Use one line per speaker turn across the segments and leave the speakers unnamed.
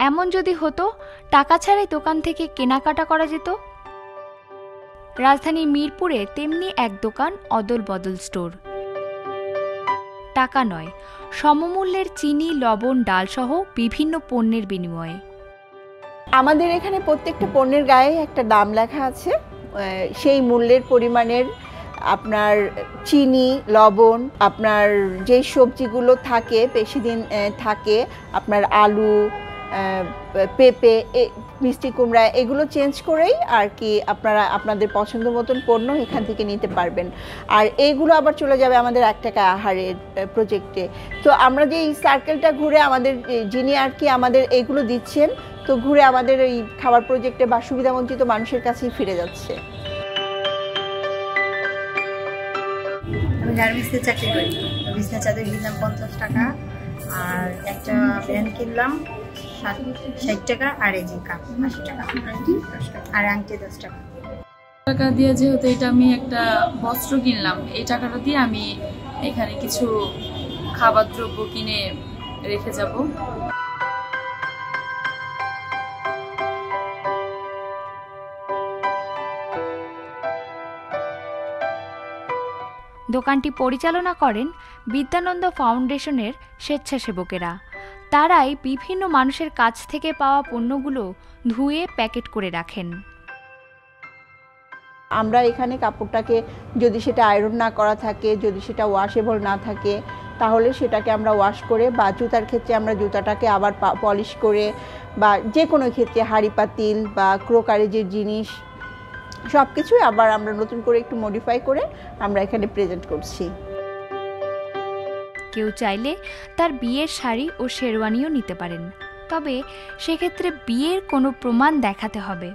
এমন যদি হতো টাকা ছাড়াই দোকান থেকে কেনাকাটা করা যেত। রাজধানীর মিরপুরে তেমনি এক দোকান অদল বদল স্টোর। টাকা নয়, সমমূল্যের চিনি, লবণ, ডালসহ বিভিন্ন পণ্যের বিনিময়ে।
আমাদের এখানে প্রত্যেকটা পণ্যের গায়ে একটা দাম লেখা আছে, সেই মূল্যের পরিমাণের আপনার চিনি, লবণ, আপনার যেই সবজিগুলো থাকে বেশি দিন থাকে, আপনার আলু, পেঁপে, মিষ্টি কুমড়া, এগুলো চেঞ্জ করেই আর কি আপনারা আপনাদের পছন্দ মতন পণ্য এখান থেকে নিতে পারবেন। আর এইগুলো আবার চলে যাবে আমাদের 1 টাকা আহারের প্রজেক্টে। তো আমরা যে এই সার্কেলটা ঘুরে আমাদের যিনি আর কি আমাদের এইগুলো দিচ্ছেন, তো ঘুরে আমাদের এই খাবার প্রজেক্টে বা সুবিধাবঞ্চিত মানুষের কাছেই ফিরে যাচ্ছে।
আমি গার্মেন্টসে চাকরি করি। বিছনা চাদর কিনলাম 50 টাকা, আর একটা প্যান্ট কিনলাম 60 টাকা, আর এই যে কাপ 80 টাকা, আর আংটি 10 টাকা।
টাকা দিয়ে যেহেতু এটা আমি একটা বস্ত্র কিনলাম, এই টাকাটা দিয়ে আমি এখানে কিছু খাবার দ্রব্য কিনে রেখে যাব।
দোকানটি পরিচালনা করেন বিদ্যানন্দ ফাউন্ডেশনের স্বেচ্ছাসেবকেরা। তারাই বিভিন্ন মানুষের কাছ থেকে পাওয়া পণ্যগুলো ধুয়ে প্যাকেট করে রাখেন।
আমরা এখানে কাপড়টাকে যদি সেটা আয়রন না করা থাকে, যদি সেটা ওয়াশেবল না থাকে, তাহলে সেটাকে আমরা ওয়াশ করে, বা জুতার ক্ষেত্রে আমরা জুতাটাকে আবার পলিশ করে, বা যে কোনো ক্ষেত্রে হাঁড়ি পাতিল বা ক্রোকারেজের জিনিস সব কিছুই আবার আমরা নতুন করে একটু মডিফাই করে আমরা এখানে প্রেজেন্ট করছি।
কেউ চাইলে তার বিয়ের শাড়ি ও শেরওয়ানিও নিতে পারেন, তবে সেক্ষেত্রে বিয়ের কোনো প্রমাণ দেখাতে হবে।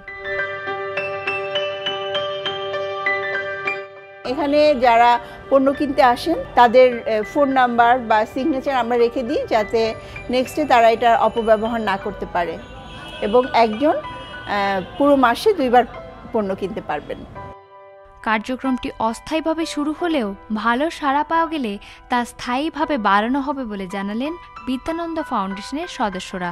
এখানে যারা পণ্য কিনতে আসেন তাদের ফোন নাম্বার বা সিগনেচার আমরা রেখে দিই, যাতে নেক্সটে তারা এটার অপব্যবহার না করতে পারে, এবং একজন পুরো মাসে 2 বার পণ্য কিনতে পারবেন।
কার্যক্রমটি অস্থায়ীভাবে শুরু হলেও ভালো সাড়া পাওয়া গেলে তা স্থায়ীভাবে বাড়ানো হবে বলে জানালেন বিদ্যানন্দ ফাউন্ডেশনের সদস্যরা।